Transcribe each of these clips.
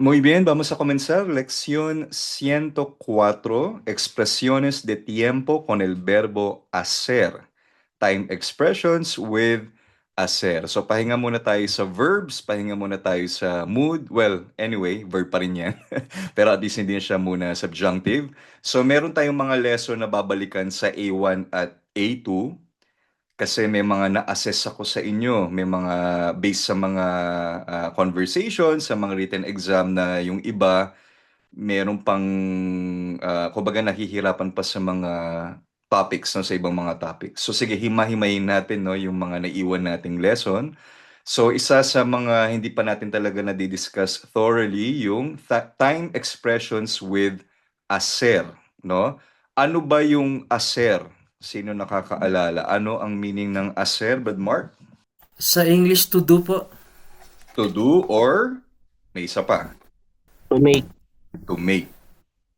Muy bien, vamos a comenzar. Lección 104, expresiones de tiempo con el verbo hacer. Time expressions with hacer. So, pahinga muna tayo sa verbs, pahinga muna tayo sa mood. Well, anyway, verb pa rin yan. Pero at least hindi siya muna subjunctive. So, meron tayong mga lesson na babalikan sa A1 at A2. Kasi may mga na-assess ako sa inyo, may mga based sa mga conversations, sa mga written exam na yung iba meron pang kumbaga nahihirapan pa sa mga topics, no, sa ibang mga topics. So sige, hima-himayin natin, no, yung mga naiwan nating lesson. So isa sa mga hindi pa natin talaga na-discuss thoroughly yung time expressions with aser, no? Ano ba yung aser? Sino nakakaalala? Ano ang meaning ng aser, Brad Mark? Sa English, to do po. To do or may isa pa? To make. To make.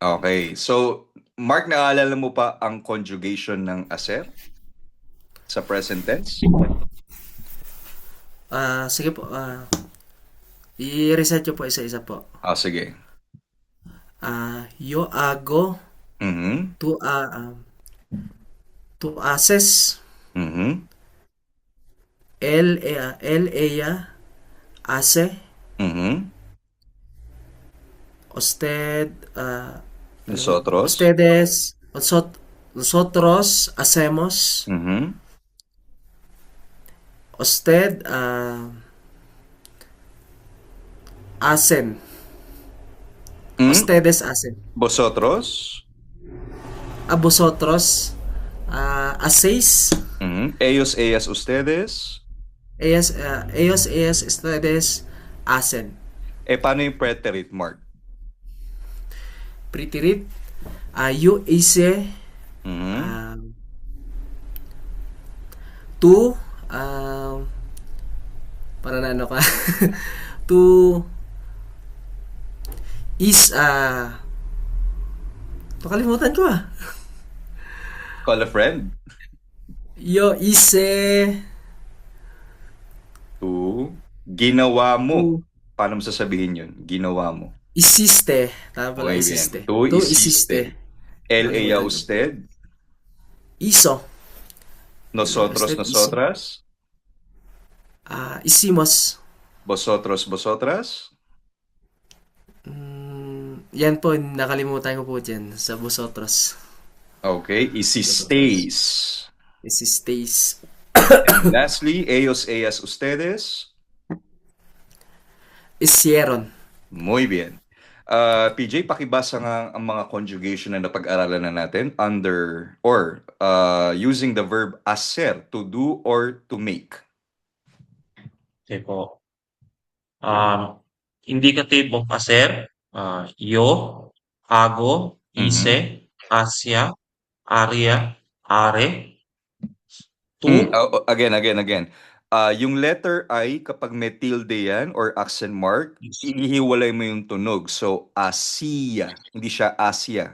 Okay. So, Mark, naalala mo pa ang conjugation ng aser sa present tense? Sige po. I-reset nyo po isa-isa po. Sige. Yo hago Mhm. to, to assess. Mhm. Ella hace. Mhm. Usted, Nosotros. ustedes, nosotros hacemos. Mhm. Usted, hacen. Mm? Ustedes hacen. Vosotros. Vosotros, hacéis. Mhm. Ellos, ellas, ustedes. Ellos, ustedes hacen. Paano yung preterite, Mark? Pritirit, yo hice, Mhm. ah, tú, ah, para na ano ka, tú is, nakalimutan ko Call a friend. Yo hice, To. Ginawa mo. tú Paano mo sasabihin yun? Ginawa mo. hiciste, tama pala Muy bien. hiciste. Tú Tú hiciste, hiciste. Él, ella, nakalimutan ko. usted. Hizo, Nosotros, usted hizo. nosotras. Hicimos. Vosotros, vosotras. Yan po, nakalimutan ko po dyan sa vosotros. Okay. Vosotros. Hicisteis. Hicisteis. And lastly, ellos, ellas, ustedes. Hicieron. Muy bien. PJ, pakibasa nga ang mga conjugation na napag-aralan na natin under or using the verb hacer, to do or to make. Okay po. Indicative of hacer, yo, hago, Mhm. hice, hacía, haría, haré, tú, Again. Yung letter I, kapag may tilde yan or accent mark, ihiwalay mo yung tunog. So, Asia. Hindi siya Asia.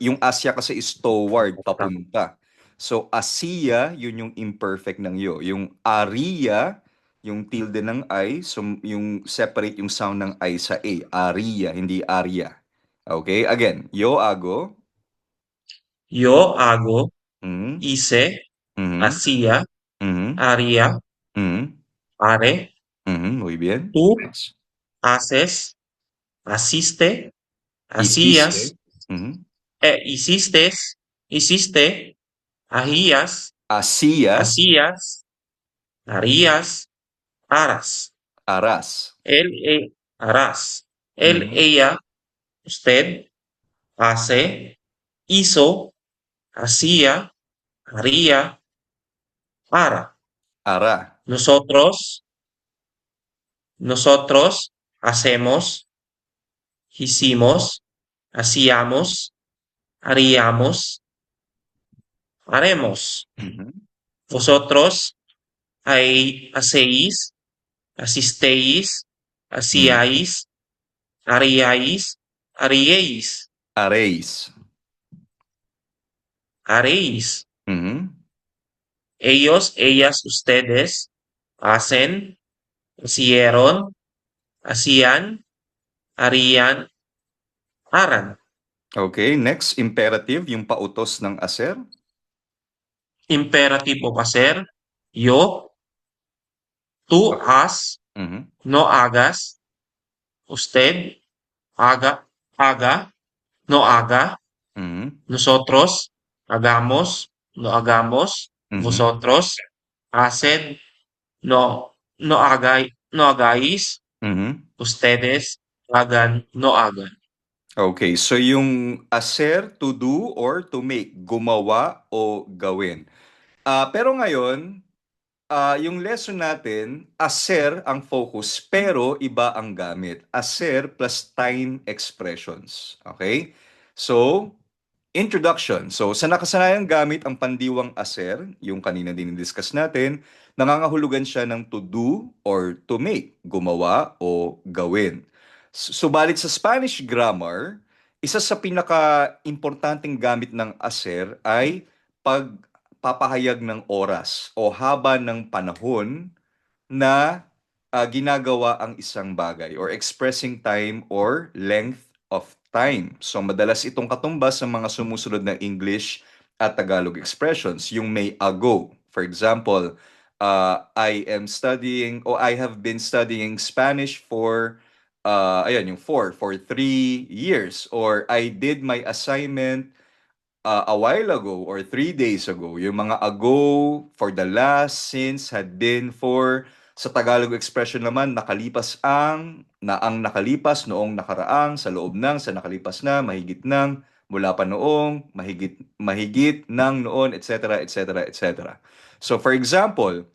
Yung Asia kasi is toward, papunta. So, Asia, yun yung imperfect ng yo. Yung Aria, yung tilde ng I, so yung separate yung sound ng I sa A. Aria, hindi Aria. Okay? Again, yo hago. yo hago, Mhm. hice, Mhm. hacía, Mhm. haría, Mhm. haré, Mhm. Muy bien. tú, Next. haces, asiste, hacías, Hiciste. Mhm. hiciste, hiciste, hacías, Hacías. hacías, harías, harás. Harás. Harás. Él, Mhm. ella, usted, hace, hizo, hacía, haría, hará. Hará. Nosotros, nosotros hacemos, hicimos, hacíamos, haríamos, haremos. Mhm. Vosotros hacéis, asistéis, Mhm. hacíais, haríais, haríais, Haréis. haréis. Mhm. Ellos, ellas, ustedes hacen, hicieron, hacían, arian, aran. Okay, next, imperative, yung pautos ng aser. Imperative of hacer, yo, tú Okay. has, Mhm. no hagas, usted, haga, no haga, Mhm. nosotros, hagamos, no hagamos, Mhm. vosotros, hacen, no hagáis, Mhm. ustedes, hagan, no hagan. Okay, so yung aser, to do or to make, gumawa o gawin. Pero ngayon, yung lesson natin, aser ang focus, pero iba ang gamit. Aser plus time expressions. Okay? So, introduction. So, sa nakasanayang gamit ang pandiwang aser, yung kanina din discuss natin, nangangahulugan siya ng to do or to make, gumawa o gawin. Subalit sa Spanish grammar, isa sa pinaka-importanting gamit ng aser ay pagpapahayag ng oras o haba ng panahon na ginagawa ang isang bagay or expressing time or length of time. So madalas itong katumbas sa mga sumusunod na English at Tagalog expressions. Yung may ago. For example, I am studying or I have been studying Spanish for ayan, yung for 3 years. Or I did my assignment a while ago or 3 days ago, yung mga ago, for the last, since, had been, for, sa Tagalog expression naman, nakalipas ang nakalipas, noong nakaraang, sa loob ng, sa nakalipas na, mahigit ng, mula pa noong, mahigit ng noon, etc., etc., etc. So for example,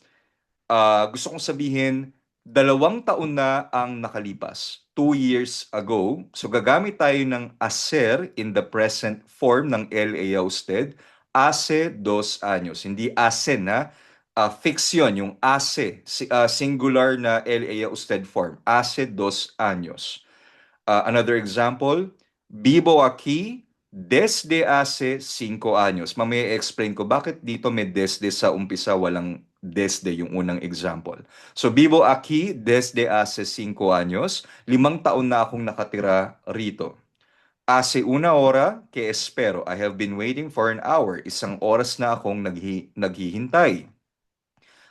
gusto kong sabihin, 2 taon na ang nakalipas. 2 years ago. So gagamit tayo ng hacer in the present form ng LA usted. Hace 2 años. Hindi hace na. Fix yun, yung hace. Singular na LA usted form. Hace 2 años. Another example, vivo aquí desde hace 5 años. Mamaya explain ko bakit dito may desde sa umpisa, walang desde yung unang example. So, vivo aquí desde hace 5 años. 5 taon na akong nakatira rito. Hace 1 hora que espero. I have been waiting for an hour. 1 oras na akong naghihintay.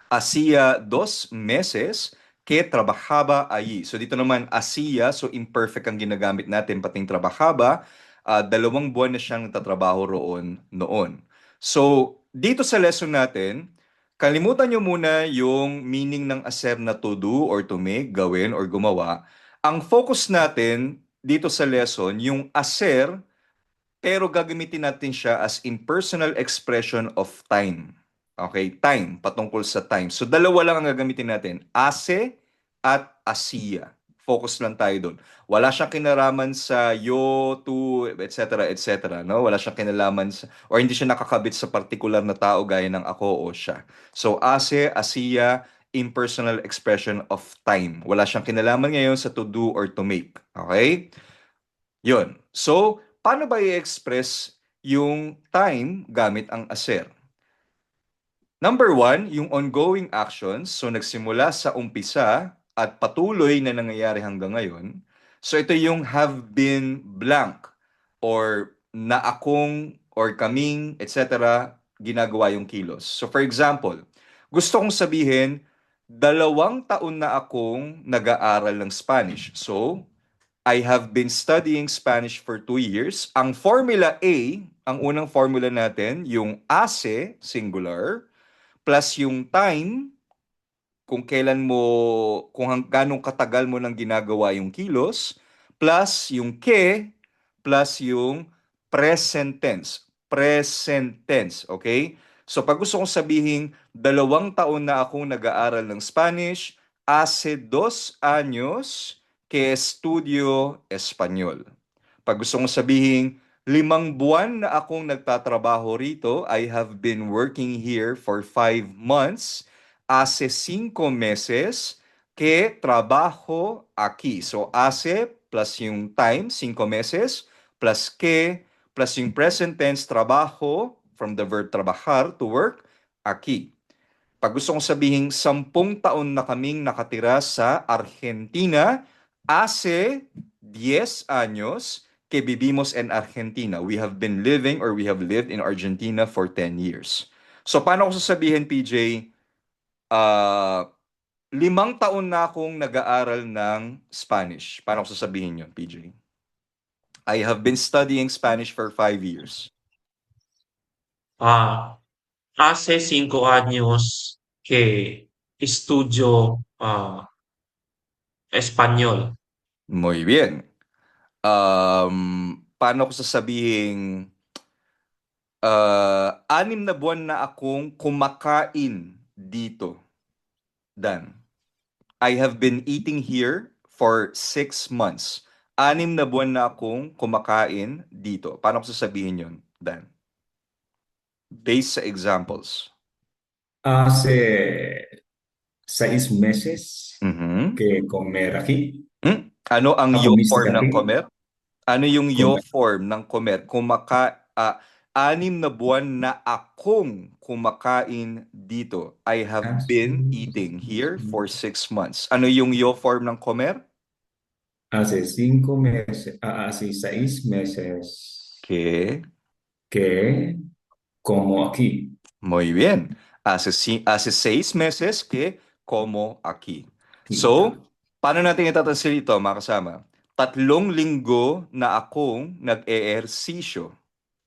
Hacía 2 meses que trabajaba allí. So dito naman, hacía, so imperfect ang ginagamit natin, pating trabajaba, 2 buwan na siyang nagtatrabaho roon noon. So dito sa lesson natin, kalimutan nyo muna yung meaning ng aser na to do or to make, gawin or gumawa. Ang focus natin dito sa lesson, yung aser, pero gagamitin natin siya as impersonal expression of time. Okay, time, patungkol sa time. So dalawa lang ang gagamitin natin, ase at asiya. Focus lang tayo doon. Wala siyang kinalaman sa yo, to, etc., etc., no? Wala siyang kinalaman sa, or hindi siya nakakabit sa particular na tao gaya ng ako o siya. So ase, asiya, impersonal expression of time. Wala siyang kinalaman ngayon sa to do or to make. Okay? Yun. So, paano ba i-express yung time gamit ang aser? Number one, yung ongoing actions. So, nagsimula sa umpisa at patuloy na nangyayari hanggang ngayon. So, ito yung have been blank or na akong or kaming, etc. ginagawa yung kilos. So, for example, gusto kong sabihin, 2 taon na akong nag-aaral ng Spanish. So, I have been studying Spanish for 2 years. Ang formula A, ang unang formula natin, yung ase, singular, plus yung time, kung kailan mo, ganong katagal mo nang ginagawa yung kilos, plus yung ke, plus yung present tense. Present tense, okay? So pag gusto kong sabihin, 2 taon na akong nag-aaral ng Spanish, hace 2 años que estudio español. Pag gusto kong sabihin, 5 buwan na akong nagtatrabaho rito, I have been working here for 5 months, hace 5 meses que trabajo aquí. So, hace plus yung time, 5 meses, plus que, plus yung present tense, trabajo, from the verb trabajar, to work, aquí. Pag gusto kong sabihin, 10 taon na kaming nakatira sa Argentina, Hace 10 años que vivimos en Argentina. We have been living or we have lived in Argentina for 10 years. So, paano ko sasabihin, PJ? 5 taon na akong nag-aaral ng Spanish. Paano ko sasabihin yun, PJ? I have been studying Spanish for 5 years. Ah, hace 5 años que estudio español. Muy bien. Paano ko sasabihin, 6 na buwan na akong kumakain dito, Dan. I have been eating here for 6 months. 6 na buwan na akong kumakain dito. Paano ko sasabihin yun, Dan? Based sa examples. Hace 6 meses Mhm. que comer aquí. Ano ang yo Comiste form ng aquí. comer? Ano yung yo Comer. form ng comer? 6 na buwan na akong kumakain dito. I have been eating here for 6 months. Ano yung yo form ng comer? Hace 5 meses, hace 6 meses Que que como aquí. muy bien. Hace 6 meses que como aquí. So, paano natin itatranslate ito, mga kasama? 3 linggo na akong nag-eehersisyo.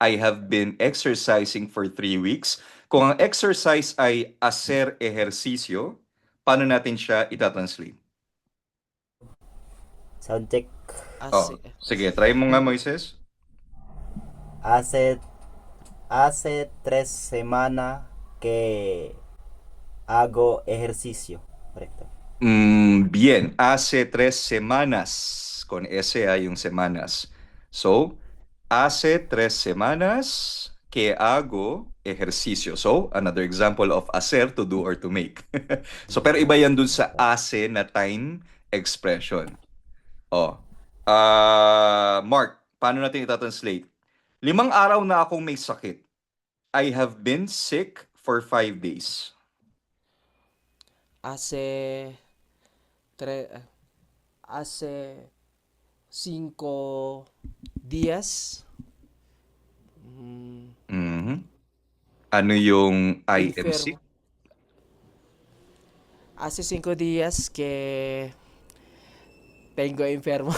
I have been exercising for 3 weeks. Kung ang exercise ay hacer ejercicio, paano natin siya itatranslate? Sound check. Sige, try mo nga, Moises. Hace 3 semanas que hago ejercicio. Correcto. Bien, hace 3 semanas. Con S hay yung semanas. So, hace 3 semanas que hago ejercicio. So, another example of hacer, to do or to make. So, pero iba yan dun sa hace na time expression. Mark, paano natin itatranslate? 5 araw na akong may sakit. I have been sick for 5 days. Hace 5 días. Mhm. Ano yung IMC? Enfermo. Hace 5 días que tengo enfermo.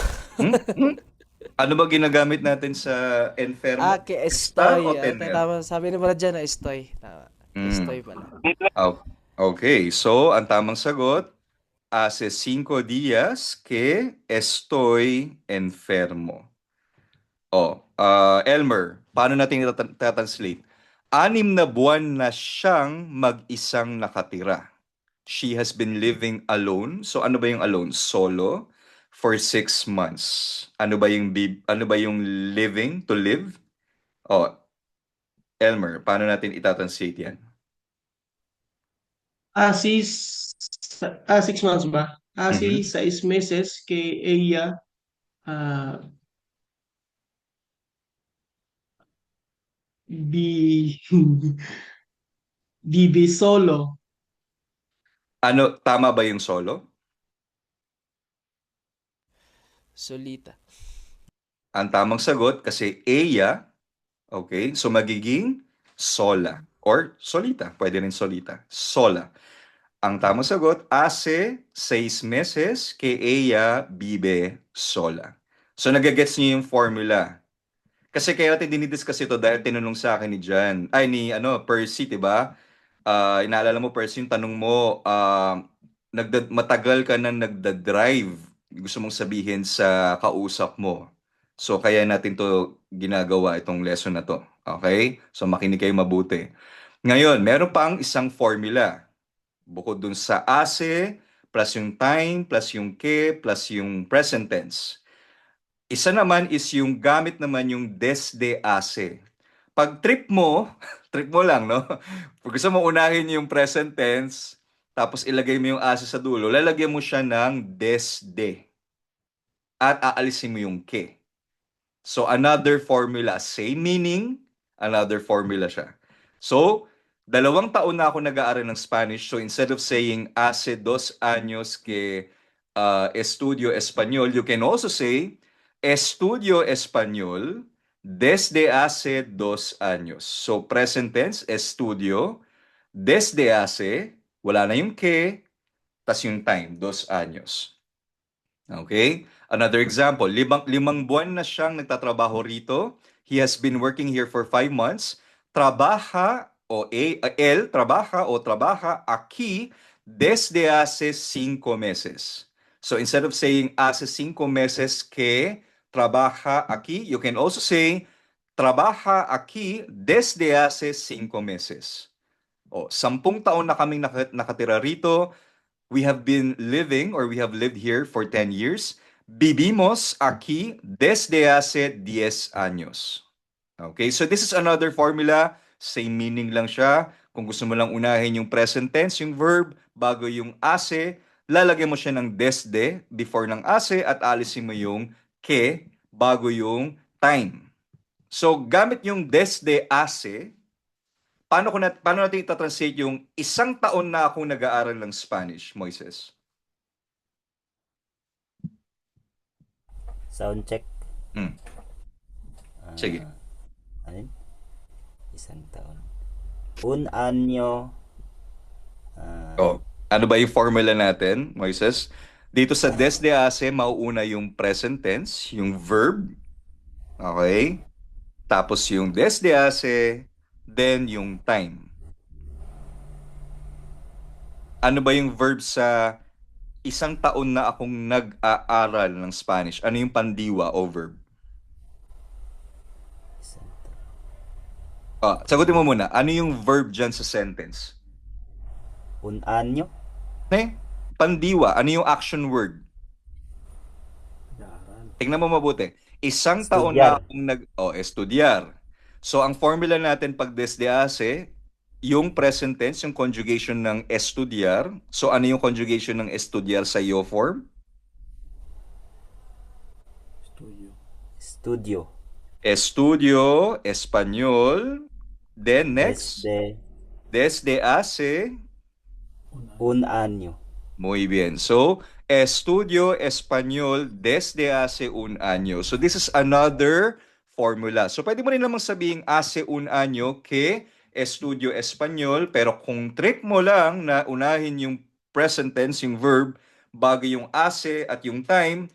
Ano ba ginagamit natin sa enfermo? Que Estar estoy. o tener? Tama, sabi ni Brad dyan na estoy. Tama. Estoy pala. Okay, so ang tamang sagot, hace 5 días que estoy enfermo. Elmer, paano natin itatranslate? 6 na buwan na siyang mag-isang nakatira. She has been living alone. So ano ba yung alone? Solo for 6 months. Ano ba yung living, to live? Elmer, paano natin itatranslate yan? 6 months ba? Hace 6 meses que ella vi- vive solo. Ano, tama ba yung solo? Solita. Ang tamang sagot, kasi ella, okay, so magiging sola or solita. Pwede rin solita. Sola. Ang tamang sagot, hace 6 meses que ella vive sola. So nagagets niyo yung formula. Kasi kaya natin dinidiscuss ito dahil tinanong sa akin ni Percy, 'di ba? Inaalala mo, Percy, yung tanong mo, matagal ka na nagda-drive. Gusto mong sabihin sa kausap mo. So kaya natin to ginagawa itong lesson na to. Okay? So makinig kayo mabuti. Ngayon, meron pa ang isang formula. Bukod dun sa ase, plus yung time, plus yung ke, plus yung present tense. Isa naman is yung gamit naman yung desde ase. Pag trip mo, trip mo lang, no? Pag gusto mo unahin yung present tense, tapos ilagay mo yung ase sa dulo, lalagyan mo siya ng desde. At aalisin mo yung ke. So, another formula. Same meaning, another formula siya. So, 2 taon na ako nag-aaral ng Spanish. So, instead of saying hace 2 años que estudio español, you can also say, estudio español desde hace 2 años. So, present tense, estudio, desde hace, wala na yung que, tas yung time, 2 años. Okay? Another example, limang buwan na siyang nagtatrabaho rito. He has been working here for 5 months. Él trabaja aquí desde hace 5 meses. So instead of saying hace 5 meses que trabaja aquí, you can also say trabaja aquí desde hace 5 meses. 10 taon na kaming nakatira rito. We have lived here for 10 years. Vivimos aquí desde hace 10 años. Okay, so this is another formula. Same meaning lang siya. Kung gusto mo lang unahin yung present tense, yung verb, bago yung ase, lalagyan mo siya ng desde before ng ase at alisin mo yung que bago yung time. So, gamit yung desde ase, paano natin itatranslate yung 1 taon na akong nag-aaral ng Spanish, Moises? Sound check. Sige. Ano yun? 1 taon. Un año. Ano ba yung formula natin, Moises? Dito sa desde hace, mauuna yung present tense, yung verb. Okay? Tapos yung desde hace, then yung time. Ano ba yung verb sa 1 taon na akong nag-aaral ng Spanish? Ano yung pandiwa o verb? Sagutin mo muna. Ano yung verb dyan sa sentence? Un año. Pandiwa. Ano yung action word? Tingnan mo mabuti. 1 taon na akong estudyar. So, ang formula natin pag desde hace, yung present tense, yung conjugation ng estudyar. So, ano yung conjugation ng estudyar sa yo form? Estudio. Estudio, español. Then next, desde hace. Un año. Muy bien. So, estudio español desde hace 1 año. So, this is another formula. So, pwede mo rin namang sabihin hace 1 año que estudio español, pero kung trick mo lang na unahin yung present tense, yung verb, bago yung hace at yung time,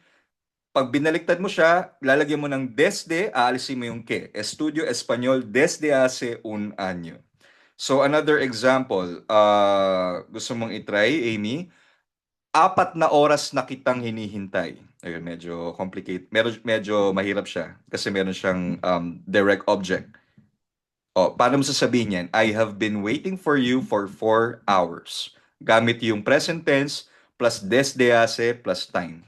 pag binaliktad mo siya, lalagyan mo ng desde, aalisin mo yung que. Estudio español desde hace 1 año. So, another example, gusto mong itry, Amy? 4 na oras na kitang hinihintay. Ayun, medyo complicated. Medyo mahirap siya kasi meron siyang direct object. Paano mo sasabihin yan? I have been waiting for you for 4 hours. Gamit yung present tense plus desde hace plus time.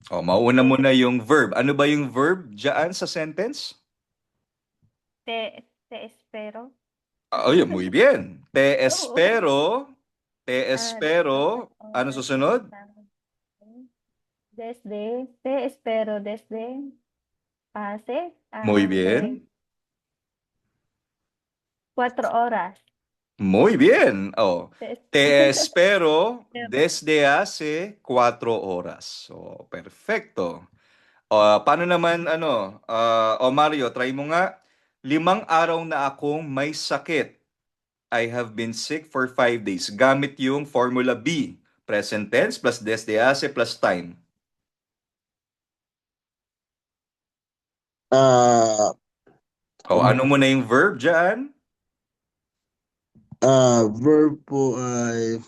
Mauna muna yung verb. Ano ba yung verb dyan sa sentence? Te espero. Yun, muy bien. Te espero. Te espero. Ano susunod? Te espero desde hace. Muy bien. 4 horas. Muy bien. Te espero desde hace 4 horas. Perfecto. Paano naman, Mario, try mo nga. 5 araw na akong may sakit. I have been sick for 5 days. Gamit yung formula B. Present tense plus desde hace plus time. Ano mo na yung verb dyan? Verb po ay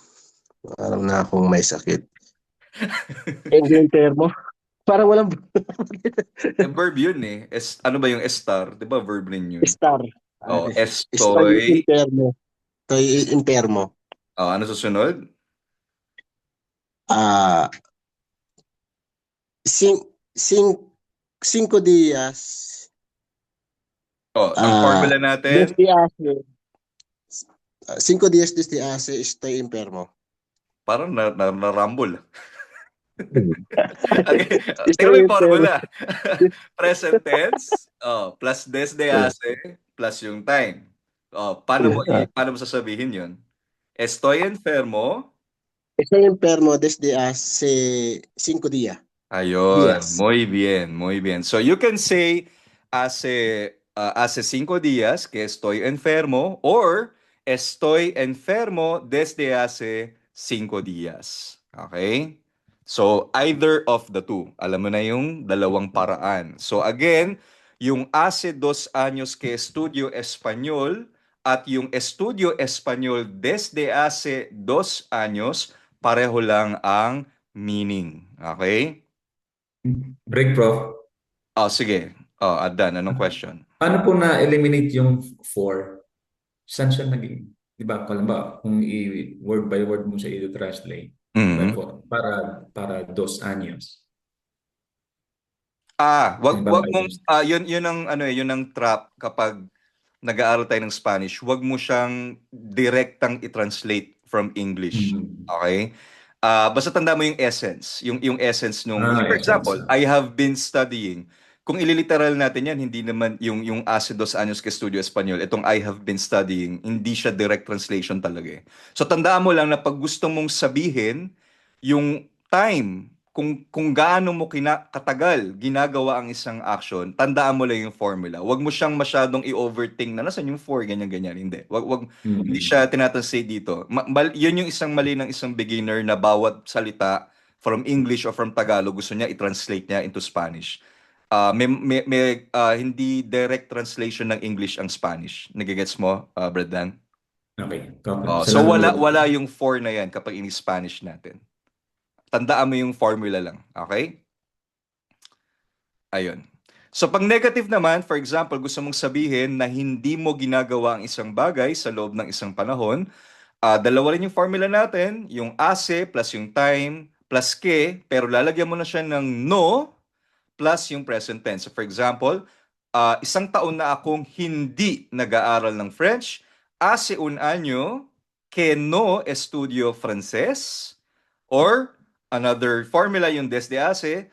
parang na akong may sakit. Yung termo. Parang walang Verb yun eh. Ano ba yung estar? Di ba verb rin yun? star. Estoy. Impermo. Estoy impermo. Ano susunod? 5 días. Ang formula natin? Desde hace. 5 días desde hace estoy impermo. Parang na-rumble. Okay. Tingnan mo yung formula. Present tense, plus desde hace, plus yung time. Paano mo sasabihin yun? Estoy enfermo. Estoy enfermo desde hace 5 días. Ayun, muy bien, muy bien. So you can say hace 5 días que estoy enfermo or estoy enfermo desde hace 5 días. Okay? So either of the two. Alam mo na yung dalawang paraan. So again, yung hace 2 años que estudio español at yung estudio español desde hace 2 años, pareho lang ang meaning. Okay? Break, Prof. Sige. Adan, anong question? Paano po na-eliminate yung for? Saan siya naging? Di ba, kung word by word mo siya i-translate, Mhm. para 2 años. Wag Halimbawa, mong yun ang yun ang trap kapag nag-aaral tayo ng Spanish. Wag mo siyang direktang i-translate from English. Okay? Basta tanda mo yung essence, yung essence nung for example, essence. I have been studying. Kung ililiteral natin yan, hindi naman yung hace 2 años que estudio Espanyol, itong I have been studying, hindi siya direct translation talaga eh. So tandaan mo lang na pag gusto mong sabihin yung time, kung gaano mo katagal ginagawa ang isang action, tandaan mo lang yung formula. Huwag mo siyang masyadong i-overthink na nasan yung for, ganyan-ganyan. Hindi. Hindi siya tinatranslate dito. Yun yung isang mali ng isang beginner na bawat salita from English or from Tagalog gusto niya i-translate niya into Spanish. Hindi direct translation ng English ang Spanish. Nagigets mo, Bredan? Okay. So wala yung for na yan kapag in-Spanish natin. Tandaan mo yung formula lang. Okay? Ayun. So pag negative naman, for example, gusto mong sabihin na hindi mo ginagawa ang isang bagay sa loob ng isang panahon, dalawa rin yung formula natin, yung hace plus yung time plus que, pero lalagyan mo na siya ng no plus yung present tense. So for example, 1 taon na akong hindi nag-aaral ng French, hace 1 año que no estudio francés, or another formula yung desde hace,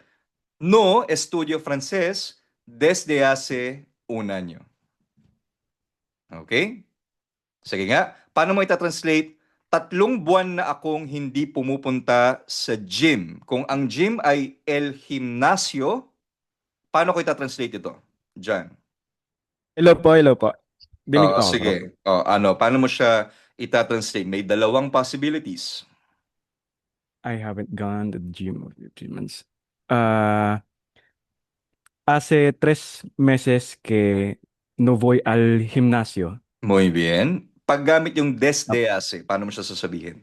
no estudio francés desde hace 1 año. Okay? Sige nga, paano mo ita-translate? 3 buwan na akong hindi pumupunta sa gym. Kung ang gym ay el gimnasio, paano ko ita-translate ito? John. Hello po. Dinig ako, bro. Sige. Paano mo siya ita-translate? May dalawang possibilities. I haven't gone to the gym of 3 months. Hace 3 meses que no voy al gimnasio. Muy bien. Paggamit yung desde hace, paano mo siya sasabihin?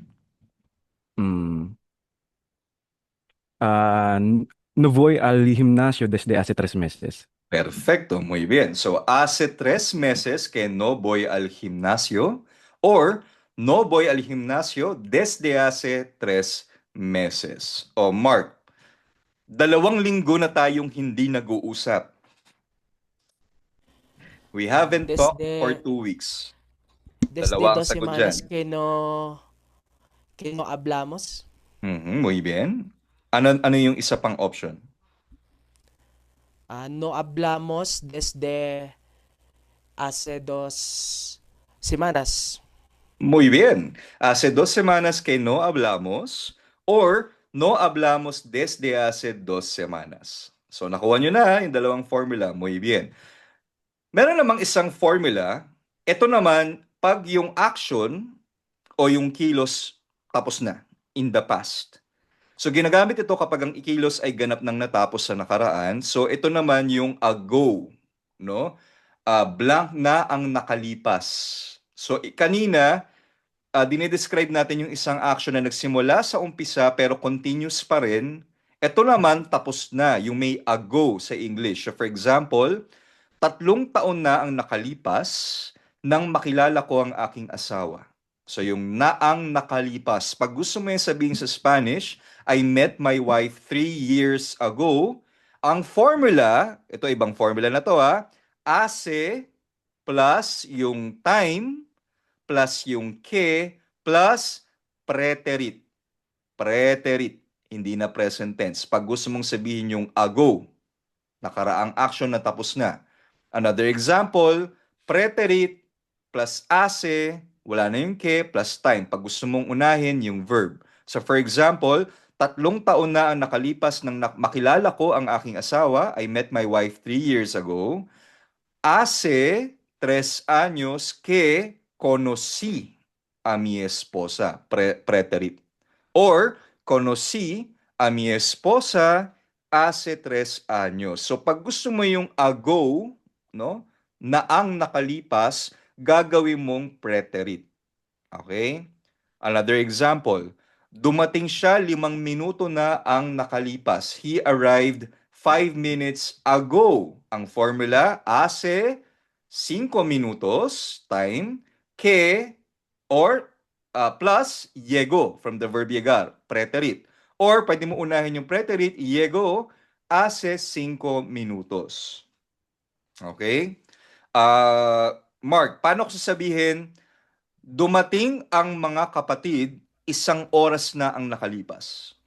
No voy al gimnasio desde hace 3 meses. Perfecto, muy bien. So, hace 3 meses que no voy al gimnasio, or no voy al gimnasio desde hace 3 meses. Mark, 2 linggo na tayong hindi nag-uusap. We haven't talked for 2 weeks. Desde Dalawa ang 2 sagot semanas dyan. que no hablamos. Muy bien. Ano yung isa pang option? No hablamos desde hace 2 semanas. Muy bien. Hace 2 semanas que no hablamos, or no hablamos desde hace 2 semanas. So, nakuha nyo na yung dalawang formula. Muy bien. Meron namang isang formula. Ito naman, pag yung action o yung kilos tapos na, in the past. So, ginagamit ito kapag ang ikilos ay ganap ng natapos sa nakaraan. So, ito naman yung ago, no? Blank na ang nakalipas. So, kanina, dinidescribe natin yung isang action na nagsimula sa umpisa pero continuous pa rin. Ito naman, tapos na, yung may ago sa English. So, for example, 3 taon na ang nakalipas nang makilala ko ang aking asawa. So, yung naang nakalipas. Pag gusto mo yung sabihin sa Spanish, I met my wife 3 years ago. Ang formula, ito ibang formula na to hace plus yung time plus yung que plus preterit. Preterit, hindi na present tense. Pag gusto mong sabihin yung ago, nakaraang action na tapos na. Another example, preterit plus hace wala na yung ke, plus time. Pag gusto mong unahin yung verb. So for example, 3 taon na ang nakalipas nang makilala ko ang aking asawa. I met my wife 3 years ago. Hace 3 años que conocí a mi esposa. Preterit. Or, conocí a mi esposa hace 3 años. So, pag gusto mo yung ago, no, na ang nakalipas, gagawin mong preterit. Okay? Another example. Dumating siya 5 minuto na ang nakalipas. He arrived 5 minutes ago. Ang formula, hace 5 minutos, time, que, or plus, llegó, from the verb llegar, preterit. Or, pwede mo unahin yung preterit, llegó hace 5 minutos. Okay? Mark, paano ko sasabihin, dumating ang mga kapatid, 1 oras na ang nakalipas.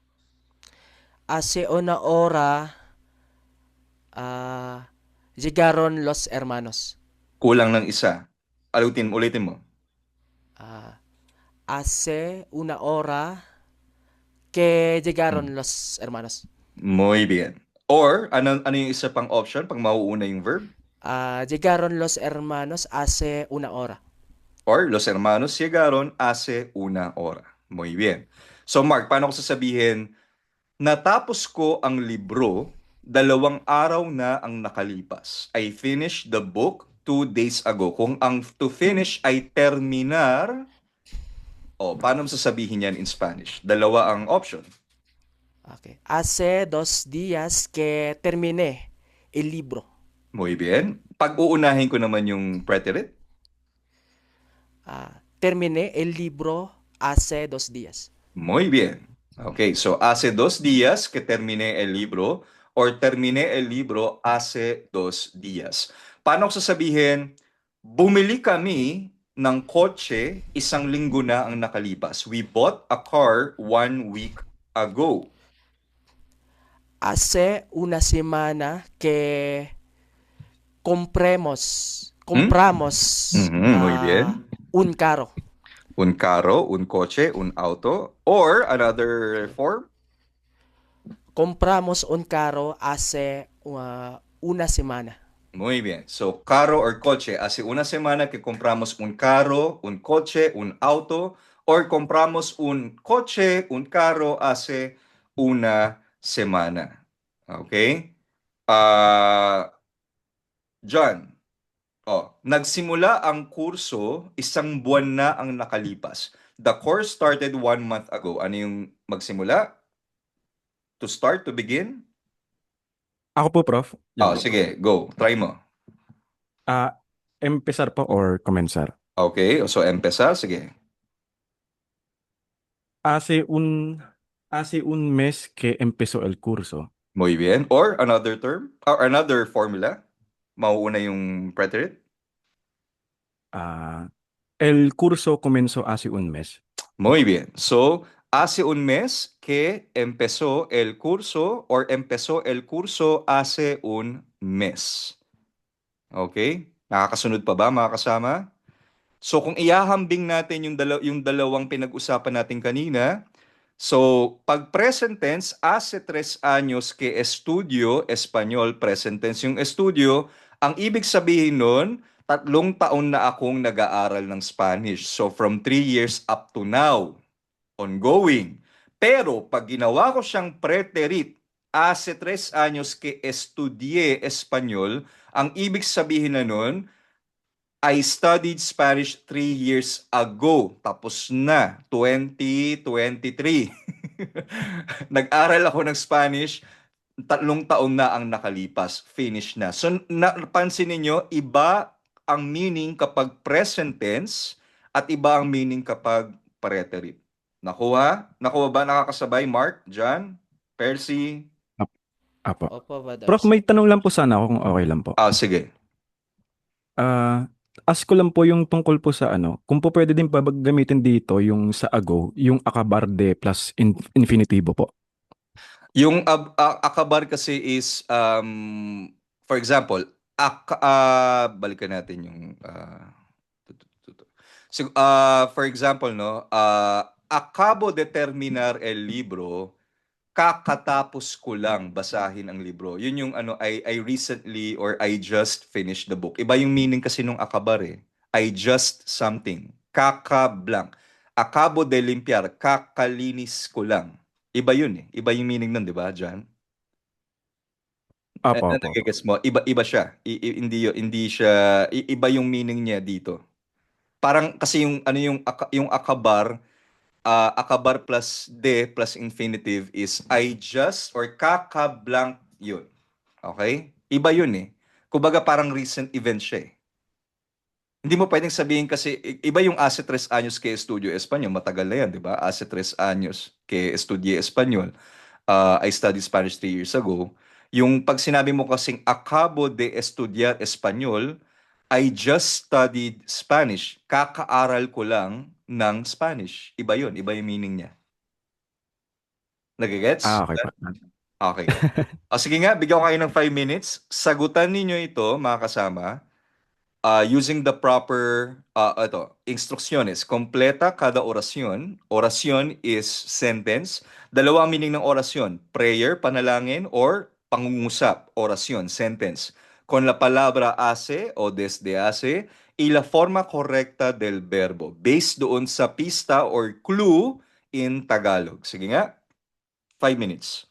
Hace una hora llegaron los hermanos. Kulang ng isa. Ulitin mo. Hace una hora que llegaron los hermanos. Muy bien. Or, ano yung isa pang option pag mauuna yung verb? Llegaron los hermanos hace una hora. Or, los hermanos llegaron hace 1 hora. Muy bien. So, Mark, paano ko sasabihin, natapos ko ang libro, 2 araw na ang nakalipas. I finished the book 2 days ago. Kung ang to finish ay terminar, paano mo sasabihin yan in Spanish? 2 ang option. Okay. Hace 2 días que terminé el libro. Muy bien. Pag uunahin ko naman yung preterit? Terminé el libro hace 2 días. Muy bien. Okay, so hace 2 días que terminé el libro or terminé el libro hace 2 días. Paano ko sasabihin, bumili kami ng kotse 1 linggo na ang nakalipas. We bought a car 1 week ago. Hace una semana que compramos Muy bien. un carro. Un carro, un coche, un auto, or another form? Compramos un carro hace una semana. Muy bien. So, carro or coche. Hace 1 semana que compramos un carro, un coche, un auto, or compramos un coche, un carro hace 1 semana. Okay? John, nagsimula ang kurso, 1 buwan na ang nakalipas. The course started 1 month ago. Ano yung magsimula? To start, to begin? Ako po, Prof. Sige, go. Try mo. Empezar po or comenzar? Okay, so empezar, sige. Hace un mes que empezó el curso. Muy bien. Or another term? Or another formula? Mauuna yung preterit? El curso comenzó hace un mes. Muy bien. So, hace un mes que empezó el curso or empezó el curso hace un mes. Okay? Nakakasunod pa ba mga kasama? So, kung ihahambing natin yung dalawang pinag-usapan natin kanina, so, pag present tense, hace 3 años que estudio español, present tense yung estudio, ang ibig sabihin nun, 3 taon na akong nag-aaral ng Spanish. So, from 3 years up to now, ongoing. Pero, pag ginawa ko siyang preterit, hace 3 años que estudié español, ang ibig sabihin na nun, I studied Spanish 3 years ago. Tapos na, 2023. Nag-aral ako ng Spanish, 3 taon na ang nakalipas. Finish na. So, napansin ninyo, iba ang meaning kapag present tense at iba ang meaning kapag preterit. Nakuha? Nakuha ba? Nakakasabay? Mark, John, Percy? Apo. Opo, Badars. Prof, may tanong lang po sana ako kung okay lang po. Sige. Ask ko lang po yung tungkol po sa kung po pwede din pa gamitin dito yung sa ago, yung acabar de plus infinitivo po. Yung acabar kasi is, for example, balikan natin yung, For example, no, acabo de terminar el libro, kakatapos ko lang basahin ang libro. Yun yung ano, I recently or I just finished the book. Iba yung meaning kasi nung akabar eh. I just something. Kakablank. Acabo de limpiar, kakalinis ko lang. Iba yun eh. Iba yung meaning nun, di ba, John? Opo, opo, opo. Nagigets mo? Iba siya. Hindi siya, iba yung meaning niya dito. Parang kasi yung ano yung akabar, akabar plus de plus infinitive is I just or kakablank yun. Okay? Iba yun eh. Kumbaga parang recent event siya eh. Hindi mo pwedeng sabihin kasi iba yung hace 3 años que estudio español. Matagal na yan, di ba? Hace 3 años que estudié español. I studied Spanish 3 years ago. Yung pag sinabi mo kasing acabo de estudiar español, I just studied Spanish. Kakaaral ko lang ng Spanish. Iba yun. Iba yung meaning niya. Nagigets? Okay po. Okay. Sige nga, bigyan ko kayo ng 5 minutes. Sagutan ninyo ito, mga kasama, using the proper instrucciones. Completa cada oración. Oración is sentence. Dalawang meaning ng orasyon. Prayer, panalangin, or pangungusap. Oración, sentence. Con la palabra hace o desde hace y la forma correcta del verbo. Based doon sa pista or clue in Tagalog. Sige nga. 5 minutes.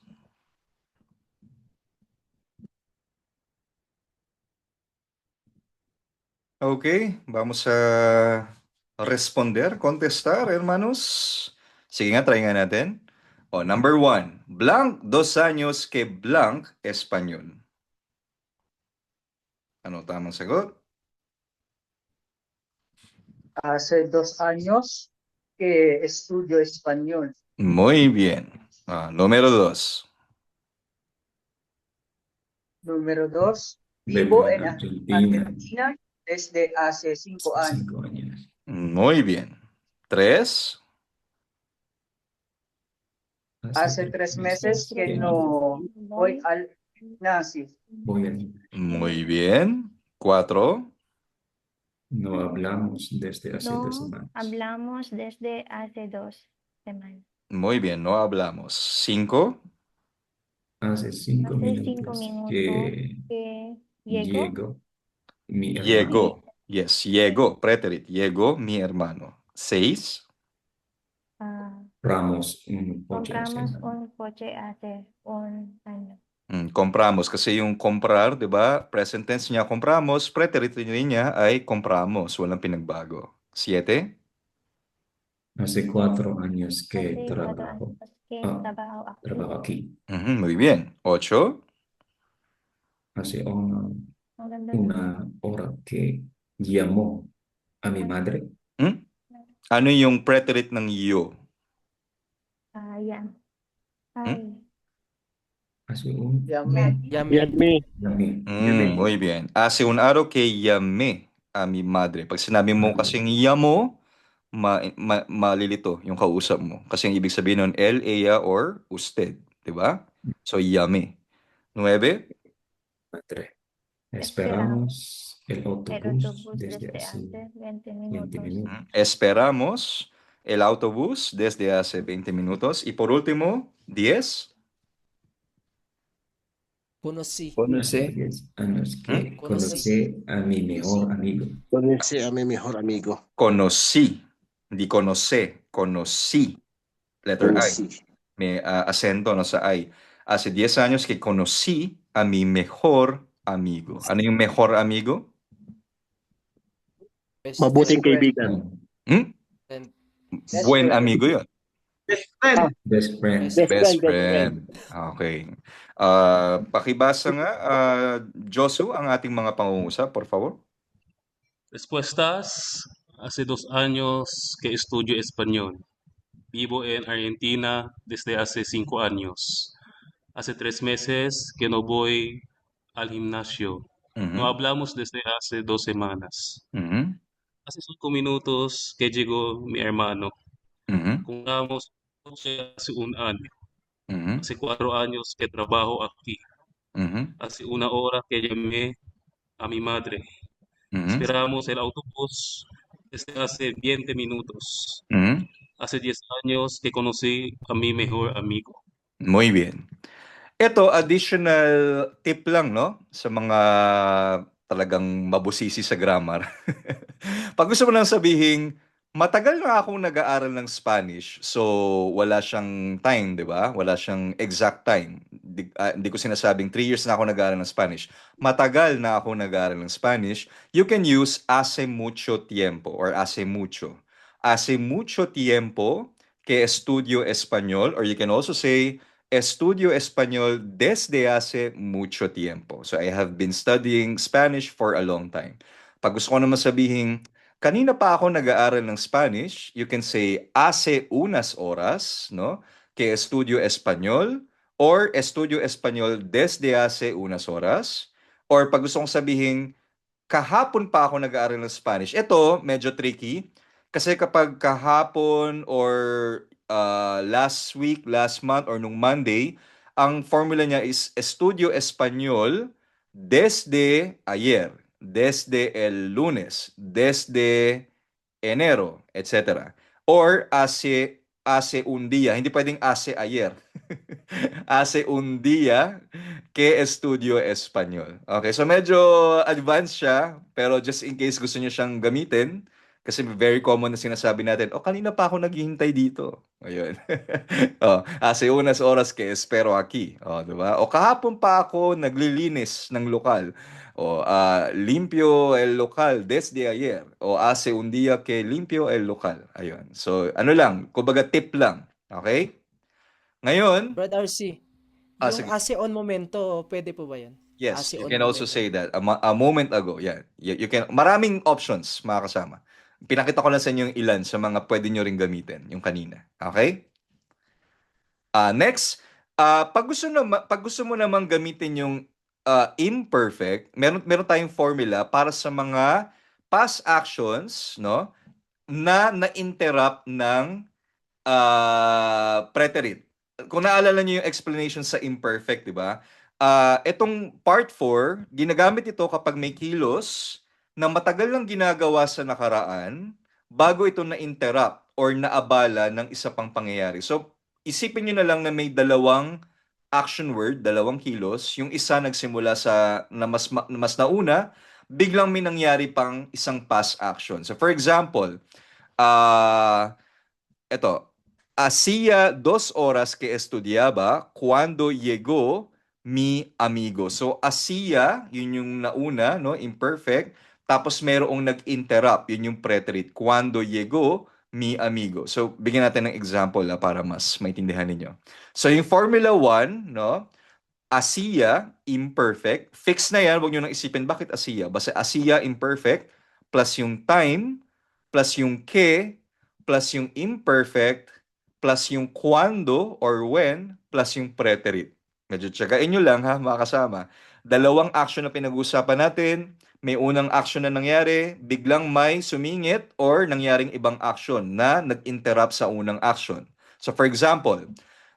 Okay, vamos a responder, contestar, hermanos. Sige nga, try nga natin. Number 1. Blanc, 2 años que blanc, español. Ano tamang sagot? Hace 2 años que estudio español. Muy bien. Número 2. Número 2. Vivo Vivo en en Argentina. Argentina desde hace 5 años. 5 años. Muy bien. 3. Hace 3 meses que no voy al gimnasio. Muy bien. 4. No hablamos desde hace 2 No semanas. hablamos desde hace 2 semanas. Muy bien, no hablamos. 5. Hace 5 Hace 5 minutos minutos que que llegó mi hermano. Llegó. Yes, llegó. Preterit. Llegó mi hermano. 6. Compramos un coche compramos hace un coche hace un año. Compramos. Kasi yung comprar, di ba? Present tense niya compramos. Preterit niya ay compramos. Walang pinagbago. 7. Hace 4 años que Hace 4 trabajo, años que trabajo aquí. trabajo aquí. Muy bien. 8. Hace Ang ganda una hora que llamó a mi madre. Ano yung preterit ng yo? Yan. Ay. Hace un Yummy. Muy bien. Hace un araw que llamé a mi madre. Pag sinabi mo kasing llamo, malilito yung kausap mo. Kasi ang ibig sabihin nun, él, ella, or usted. Diba? So, llamé. 9. Esperamos el autobús desde desde hace hace 20 20 minutos. minutos. Esperamos el autobús desde hace 20 minutos. Y por último, 10. Conocí. 10 años que conocí a mi mejor amigo. Conocí a mi mejor amigo. Conocí. Hindi conoce. Conocí. Letter Conocí. I. May acento no sa I. Hace 10 años que conocí a mi mejor amigo. Ano yung mejor amigo? Mabuting kaibigan. Buen amigo yun. Best friend. Best friend. Okay. Pakibasa nga, Josu, ang ating mga pangungusap, por favor. Respuestas. Hace 2 años que estudio español. Vivo en Argentina desde hace 5 años. Hace 3 meses que no voy al gimnasio. No hablamos desde hace 2 semanas. Hace 5 minutos que llegó mi hermano. Compramos hace un año. Hace 4 años que trabajo aquí. Hace una hora que llamé a mi madre. Esperamos el autobús desde hace 20 minutos. Mhm. Hace 10 años que conocí a mi mejor amigo. Muy bien. Ito, additional tip lang, no? Sa mga talagang mabusisi sa grammar. Pag gusto mo lang sabihin, matagal na akong nag-aaral ng Spanish, so wala siyang time, di ba? Wala siyang exact time. Hindi ko sinasabing 3 years na ako nag-aaral ng Spanish. Matagal na ako nag-aaral ng Spanish. You can use hace mucho tiempo or hace mucho. Hace mucho tiempo que estudio español, or you can also say, estudio español desde hace mucho tiempo. So I have been studying Spanish for a long time. Pag gusto ko naman sabihin, kanina pa ako nag-aaral ng Spanish, you can say hace unas horas, no? Que estudio español, or estudio español desde hace unas horas. Or pag gusto kong sabihin, kahapon pa ako nag-aaral ng Spanish. Ito, medyo tricky. Kasi kapag kahapon or last week, last month, or nung Monday, ang formula niya is estudio español desde ayer, desde el lunes, desde enero, etc. Or hace un día. Hindi pwedeng hace ayer. Hace un día que estudio español. Okay, so medyo advanced siya, pero just in case gusto niyo siyang gamitin, kasi very common na sinasabi natin, kanina pa ako naghihintay dito. Ayun. Hace unas horas que espero aquí. Diba? O kahapon pa ako naglilinis ng lokal. Limpio el local desde ayer. O hace un día que limpio el local. Ayun. So, ano lang, kumbaga tip lang. Okay? Ngayon, Brad RC, yung sige. hace on momento, pwede po ba yan? Yes, Hace you on can also momento. say that. A moment ago, yan. You can, maraming options, mga kasama. Pinakita ko lang sa inyo yung ilan sa mga pwede nyo ring gamitin, yung kanina. Okay? Next, pag gusto mo namang gamitin yung imperfect, meron tayong formula para sa mga past actions, no, na na-interrupt ng preterite. Kung naalala niyo yung explanation sa imperfect, di ba? Itong part 4, ginagamit ito kapag may kilos na matagal lang ginagawa sa nakaraan bago ito na-interrupt or naabala ng isa pang pangyayari. So, isipin nyo na lang na may dalawang action word, dalawang kilos. Yung isa nagsimula sa na mas nauna, biglang may nangyari pang isang past action. So, for example, ito, hacía 2 horas que estudiaba cuando llegó mi amigo. So, hacía, yun yung nauna, no? Imperfect. Tapos merong nag-interrupt, yun yung preterite. Cuando llegó mi amigo. So, bigyan natin ng example para mas maintindihan ninyo. So, yung Formula 1, no? Hacía, imperfect. Fix na yan, huwag nyo nang isipin, bakit hacía? Basta hacía, imperfect, plus yung time, plus yung que, plus yung imperfect, plus yung cuando or when, plus yung preterite. Medyo tsagain nyo lang ha, mga kasama. Dalawang action na pinag-uusapan natin. May unang action na nangyari, biglang may sumingit or nangyaring ibang action na nag-interrupt sa unang action. So for example,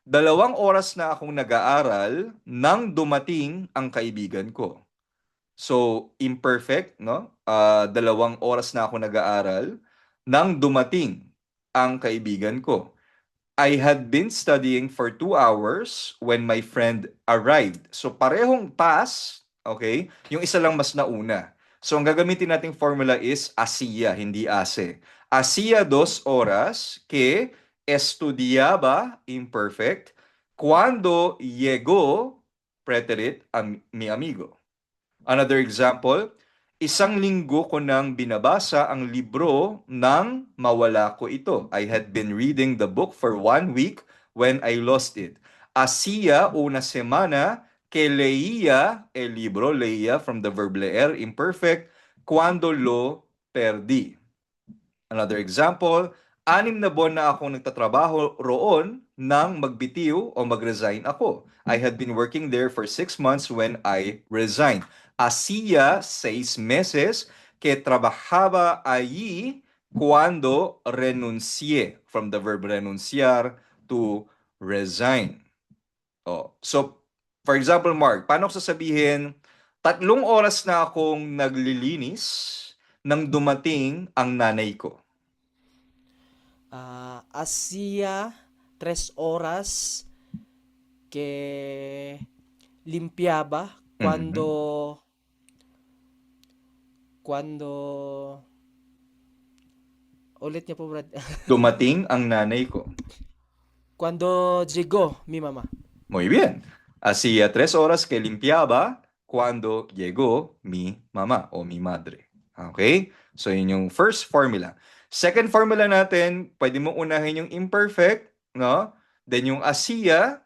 2 oras na akong nag-aaral nang dumating ang kaibigan ko. So imperfect, no? 2 oras na ako nag-aaral nang dumating ang kaibigan ko. I had been studying for 2 hours when my friend arrived. So parehong past, okay? Yung isa lang mas nauna. So ang gagamitin nating formula is hacía, hindi hace. Hacía 2 horas que estudiaba, imperfect, cuando llegó, preterite, mi amigo. Another example, 1 linggo ko nang binabasa ang libro nang mawala ko ito. I had been reading the book for 1 week when I lost it. Hacía una semana que leía el libro, leía from the verb leer, imperfect, cuando lo perdí. Another example, 6 na buwan na akong nagtatrabaho roon nang magbitiw o mag-resign ako. I had been working there for 6 months when I resigned. Hacía 6 meses que trabajaba allí cuando renuncié. From the verb renunciar to resign. So, for example, Mark, paano ko sasabihin, 3 oras na akong naglilinis nang dumating ang nanay ko? Hacía 3 horas que limpiaba Mhm. cuando ulit niyo po, Brad. Dumating ang nanay ko. Cuando llegó mi mamá. Muy bien. Hacía 3 horas que limpiaba cuando llegó mi mamá o mi madre. Okay? So, yun yung first formula. Second formula natin, pwede mo unahin yung imperfect, no? Then yung hacía,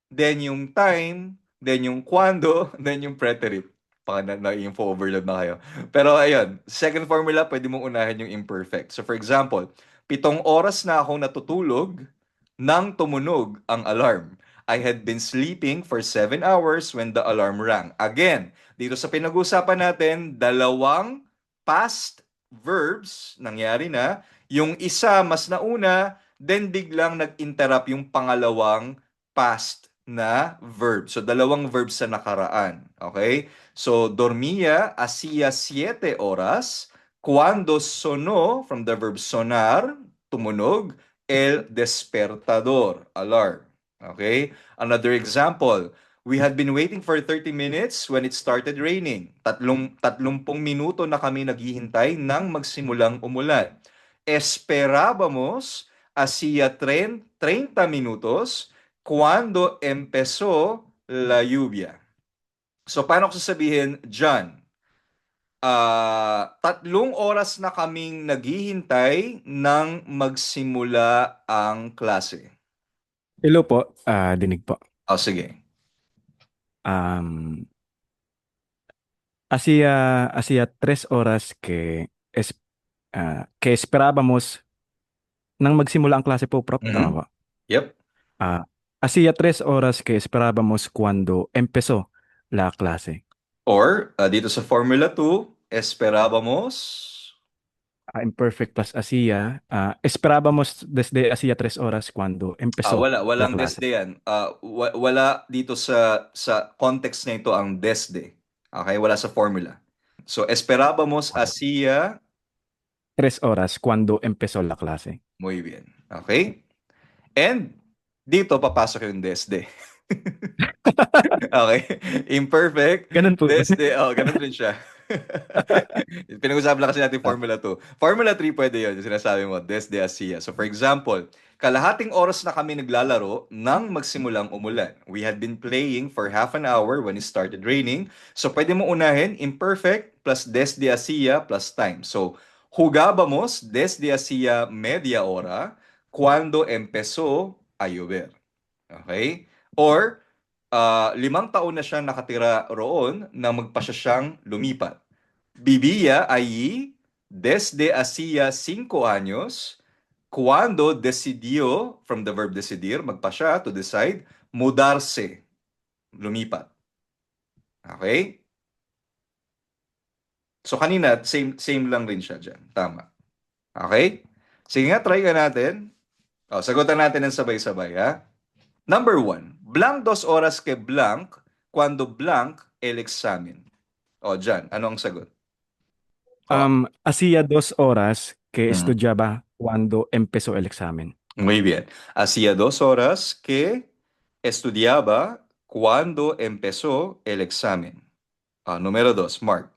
then yung time, then yung cuando, then yung preterite. Baka na-info overload na kayo. Pero ayun, second formula, pwede mo unahin yung imperfect. So for example, 7 oras na akong natutulog nang tumunog ang alarm. I had been sleeping for 7 hours when the alarm rang. Again, dito sa pinag-usapan natin, dalawang past verbs nangyari na. Yung isa mas nauna, then biglang nag-interrupt yung pangalawang past na verb. So, dalawang verbs sa nakaraan. Okay? So, dormía hacía 7 horas cuando sonó, from the verb sonar, tumunog, el despertador, alarm. Okay? Another example, we had been waiting for 30 minutes when it started raining. 30 minuto na kami naghihintay nang magsimulang umulan. Esperábamos hacía 30 minutos cuando empezó la lluvia. So, paano ko sasabihin, John? 3 oras na kaming naghihintay nang magsimula ang klase. Hello po, dinig po. Sige. Hacía 3 horas que esperábamos nang magsimula ang klase po, Prof. Tama ba? Yep. Hacía 3 horas que esperábamos cuando empezó la clase. Or, dito sa Formula 2, esperábamos... Imperfect plus hacía. Esperábamos desde hacía 3 horas cuando empezó walang la clase. desde yan. Wala dito sa context na ito ang desde. Okay? Wala sa formula. So, esperábamos hacía... 3 horas cuando empezó la clase. Muy bien. Okay? And, dito papasok yung desde. Okay? Imperfect. Ganun po. Desde. Ganun rin siya. Pinag-usapan lang kasi natin Formula 2. Formula 3 pwede yun. Yung sinasabi mo, desde hacía. So for example, kalahating oras na kami naglalaro nang magsimulang umulan. We had been playing for half an hour when it started raining. So pwede mo unahin, imperfect plus desde hacía plus time. So, jugábamos desde hacía media hora cuando empezó a llover. Okay? Or, 5 taon na siyang nakatira roon na magpasya siyang lumipat. Vivía allí desde hacía 5 años cuando decidió, from the verb decidir, magpasya, to decide, mudarse, lumipat. Okay? So kanina, same lang rin siya dyan. Tama. Okay? Sige nga, try ka natin. Sagutan natin ng sabay-sabay, ha? Number 1, blank 2 horas que blank cuando blank el examen. Jan, ano ang sagot? Hacía 2 horas que estudiaba cuando empezó el examen. Muy bien. Hacía 2 horas que estudiaba cuando empezó el examen. Número 2, Mark.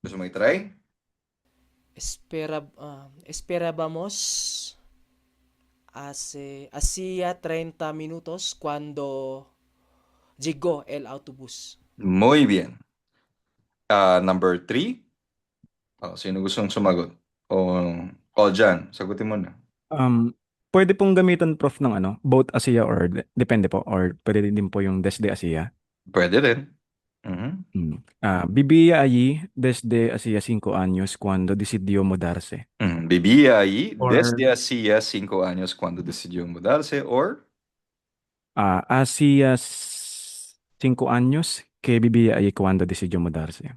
Gusto mo i-try? Esperábamos hacía 30 minutos cuando llegó el autobús. Muy bien. Number 3. Sino gustong sumagot? Jan, sagutin mo na. Pwede pong gamitan, Prof, ng both hacía or depende po, or pwede din po yung desde hacía. Pwede rin. Vivía allí desde hacía 5 años cuando decidió mudarse. Vivía allí desde hacía 5 años cuando decidió mudarse. Or? Hacía 5 años que vivía allí cuando decidió mudarse.